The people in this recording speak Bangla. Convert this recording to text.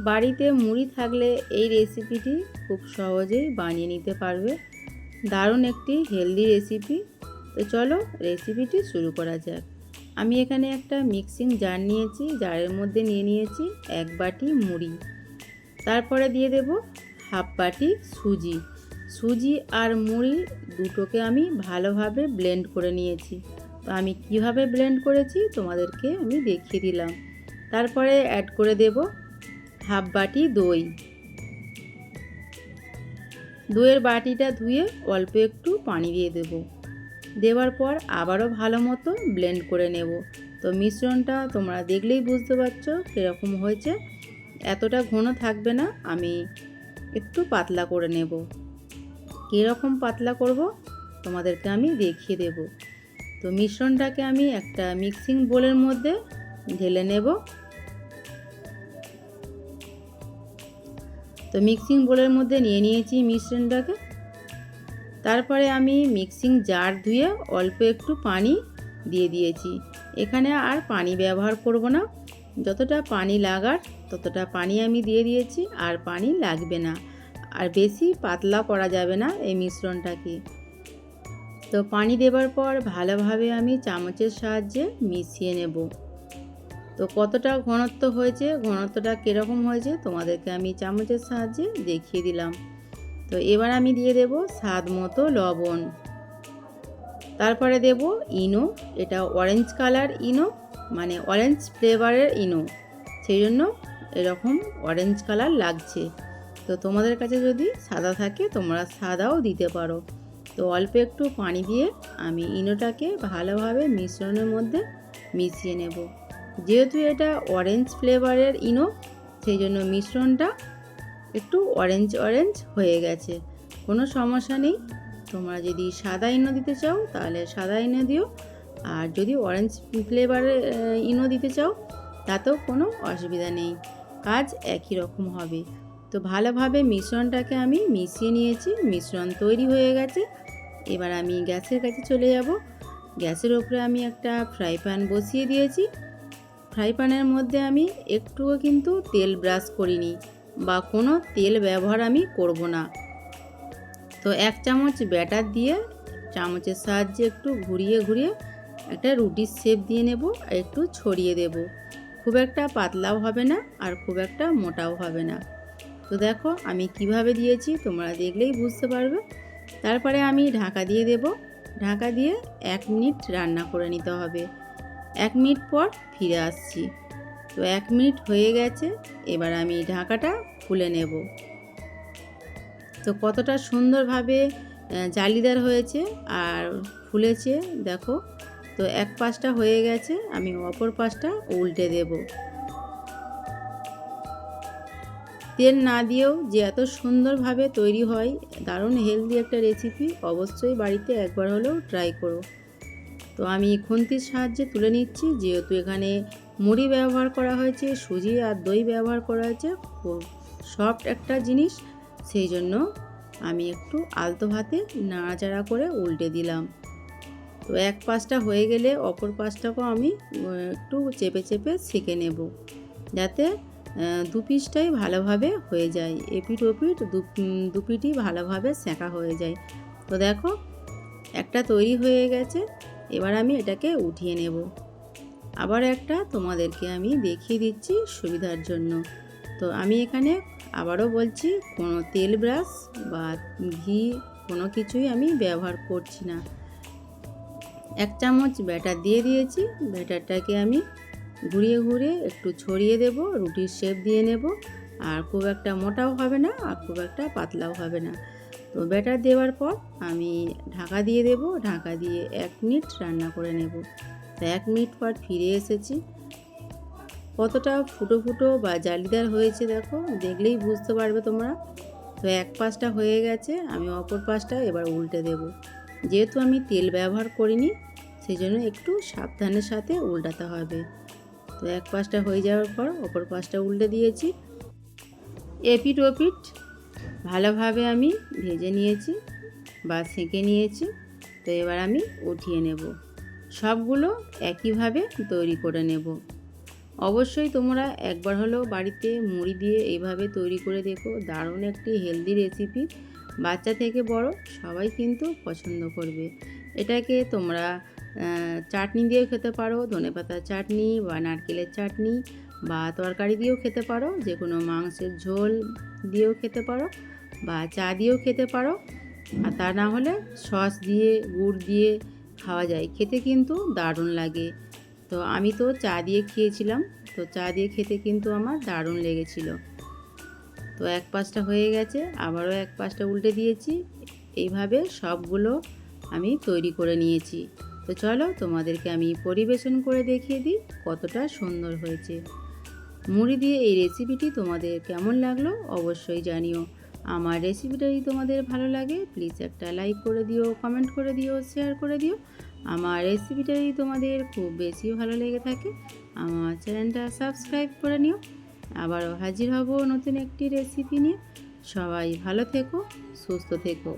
বাড়িতে মুড়ি থাকলে এই রেসিপিটি খুব সহজেই বানিয়ে নিতে পারবে। দারুণ একটি হেলদি রেসিপি। তো চলো রেসিপিটি শুরু করা যাক। আমি এখানে একটা মিক্সিং জার নিয়েছি, জারের মধ্যে নিয়ে নিয়েছি 1 বাটি মুড়ি। তারপরে দিয়ে দেব হাফ বাটি সুজি। সুজি আর মুড়ি দুটোকে আমি ভালোভাবে ব্লেন্ড করে নিয়েছি। তো আমি কিভাবে ব্লেন্ড করেছি তোমাদেরকে আমি দেখিয়ে দিলাম। তারপরে অ্যাড করে দেব হাফ বাটি দই। দইয়ের বাটিটা ধুয়ে অল্প একটু পানি দিয়ে দেব। দেওয়ার পর আবারও ভালো মতো ব্লেন্ড করে নেব। তো মিশ্রণটা তোমরা দেখলেই বুঝতে পারছো কীরকম হয়েছে। এতটা ঘন থাকবে না, আমি একটু পাতলা করে নেব। কীরকম পাতলা করব তোমাদেরকে আমি দেখিয়ে দেব। তো মিশ্রণটাকে আমি একটা মিক্সিং বোলের মধ্যে ঢেলে নেব। তো মিক্সিং বোলের মধ্যে নিয়ে নিয়েছি মিশ্রণটাকে। তারপরে আমি মিক্সিং জার ধুয়ে অল্প একটু পানি দিয়ে দিয়েছি। এখানে আর পানি ব্যবহার করব না, যতটা পানি লাগার ততটা পানি আমি দিয়ে দিয়েছি, আর পানি লাগবে না। আর বেশি পাতলা করা যাবে না এই মিশ্রণটাকে। তো পানি দেওয়ার পর ভালোভাবে আমি চামচের সাহায্যে মিশিয়ে নেব। তো কতটা ঘনত্ব হয়েছে, ঘনত্বটা কীরকম হয়েছে তোমাদেরকে আমি চামচের সাহায্যে দেখিয়ে দিলাম। তো এবার আমি দিয়ে দেব স্বাদ মতো লবণ। তারপরে দেব ইনো। এটা অরেঞ্জ কালার ইনো, মানে অরেঞ্জ ফ্লেভারের ইনো, সেই জন্য এরকম অরেঞ্জ কালার লাগছে। তো তোমাদের কাছে যদি সাদা থাকে তোমরা সাদাও দিতে পারো। তো অল্প একটু পানি দিয়ে আমি ইনোটাকে ভালোভাবে মিশ্রণের মধ্যে মিশিয়ে নেব। যেহেতু এটা অরেঞ্জ ফ্লেভারের ইনো, সেই জন্য মিশ্রণটা একটু অরেঞ্জ অরেঞ্জ হয়ে গেছে। কোনো সমস্যা নেই, তোমরা যদি সাদা ইনো দিতে চাও তাহলে সাদা ইনো দিও, আর যদি অরেঞ্জ ফ্লেভারের ইনো দিতে চাও তাতেও কোনো অসুবিধা নেই, কাজ একই রকম হবে। তো ভালোভাবে মিশ্রণটাকে আমি মিশিয়ে নিয়েছি, মিশ্রণ তৈরি হয়ে গেছে। এবার আমি গ্যাসের কাছে চলে যাব। গ্যাসের ওপরে আমি একটা ফ্রাই প্যান বসিয়ে দিয়েছি। ফ্রাই প্যানের মধ্যে আমি একটুও কিন্তু তেল ব্রাশ করিনি, বা কোনো তেল ব্যবহার আমি করব না। তো 1 চামচ ব্যাটার দিয়ে চামচের সাহায্যে একটু ঘুরিয়ে ঘুরিয়ে একটা রুটির শেপ দিয়ে নেব, আর একটু ছড়িয়ে দেব। খুব একটা পাতলাও হবে না আর খুব একটা মোটাও হবে না। তো দেখো আমি কিভাবে দিয়েছি তোমরা দেখলেই বুঝতে পারবে। তারপরে আমি ঢাকা দিয়ে দেব। ঢাকা দিয়ে 1 মিনিট রান্না করে নিতে হবে। 1 মিনিট পর ফিরে আসছি। তো 1 মিনিট হয়ে গেছে, এবার আমি ঢাকাটা খুলে নেব। তো কতটা সুন্দরভাবে জালিদার হয়েছে আর ফুলেছে দেখো। তো এক পাশটা হয়ে গেছে, আমি অপর পাশটা উল্টে দেব। তেল না দিয়েও যে এত সুন্দরভাবে তৈরি হয়, দারুণ হেলদি একটা রেসিপি, অবশ্যই বাড়িতে একবার হলেও ট্রাই করো। তো আমি খুন্তির সাহায্যে তুলে নিচ্ছি, যেহেতু এখানে মুড়ি ব্যবহার করা হয়েছে, সুজি আর দই ব্যবহার করা হয়েছে, সফট একটা জিনিস, সেই জন্য আমি একটু আলতো হাতে নাড়াচাড়া করে উল্টে দিলাম। তো এক পাশটা হয়ে গেলে অপর পাশটাকেও আমি একটু চেপে চেপে সেঁকে নেব, যাতে দু পিসটাই ভালোভাবে হয়ে যায়, এপিঠ ওপিঠ দু পিঠই ভালোভাবে সেঁকা হয়ে যায়। তো দেখো একটা তৈরি হয়ে গেছে, এবার আমি এটাকে উঠিয়ে নেব। আবার একটা তোমাদেরকে আমি দেখিয়ে দিচ্ছি সুবিধার জন্য। তো আমি এখানে আবারও বলছি, কোনো তেল ব্রাশ বা ঘি কোনো কিছুই আমি ব্যবহার করছি না। 1 চামচ ব্যাটার দিয়ে দিয়েছি। ব্যাটারটাকে আমি ঘুরিয়ে ঘুরিয়ে একটু ছড়িয়ে দেব, রুটির শেপ দিয়ে নেব। আর খুব একটা মোটাও হবে না আর খুব একটা পাতলাও হবে না। তো ব্যাটার দেওয়ার পর আমি ঢাকা দিয়ে দেব। ঢাকা দিয়ে 1 মিনিট রান্না করে নেব। তো 1 মিনিট পর ফিরে এসেছি। কতটা ফুটো ফুটো বা জালিদার হয়েছে দেখো, দেখলেই বুঝতে পারবে তোমরা। তো এক পাশটা হয়ে গেছে, আমি অপর পাশটা এবার উল্টে দেব। যেহেতু আমি তেল ব্যবহার করিনি, সেই জন্য একটু সাবধানের সাথে উল্টাতে হবে। তো এক পাশটা হয়ে যাওয়ার পর অপর পাশটা উল্টে দিয়েছি। এপিঠ ওপিঠ ভালোভাবে আমি ভেজে নিয়েছি বা সেঁকে নিয়েছি। তো এবার আমি উঠিয়ে নেব। সবগুলো একইভাবে তৈরি করে নেব। অবশ্যই তোমরা একবার হলেও বাড়িতে মুড়ি দিয়ে এইভাবে তৈরি করে দেখো, দারুণ একটি হেলদি রেসিপি। বাচ্চা থেকে বড় সবাই কিন্তু পছন্দ করবে। এটাকে তোমরা চাটনি দিয়েও খেতে পারো, ধনেপাতার চাটনি বা নারকেলের চাটনি, বা তরকারি দিয়েও খেতে পারো, যে কোনো মাংসের ঝোল দিয়েও খেতে পারো, বা চা দিয়েও খেতে পারো। আর তা না হলে সস দিয়ে গুড় দিয়ে খাওয়া যায়, খেতে কিন্তু দারুণ লাগে। তো আমি তো চা দিয়ে খেয়েছিলাম, তো চা দিয়ে খেতে কিন্তু আমার দারুণ লেগেছিল। তো এক পাশটা হয়ে গেছে, আবারও এক পাশটা উল্টে দিয়েছি। এইভাবে সবগুলো আমি তৈরি করে নিয়েছি। তো চলো তোমাদেরকে আমি পরিবেশন করে দেখিয়ে দিই কতটা সুন্দর হয়েছে। মুড়ি দিয়ে এই রেসিপিটি তোমাদের কেমন লাগলো অবশ্যই জানিও। আমার রেসিপিটা যদি তোমাদের ভালো লাগে প্লিজ একটা লাইক করে দিও, কমেন্ট করে দিও, শেয়ার করে দিও। আমার রেসিপিটা যদি তোমাদের খুব বেশি ভালো লেগে থাকে আমার চ্যানেলটা সাবস্ক্রাইব করে নিও। আবারও হাজির হব নতুন একটি রেসিপি নিয়ে। সবাই ভালো থেকো, সুস্থ থেকো।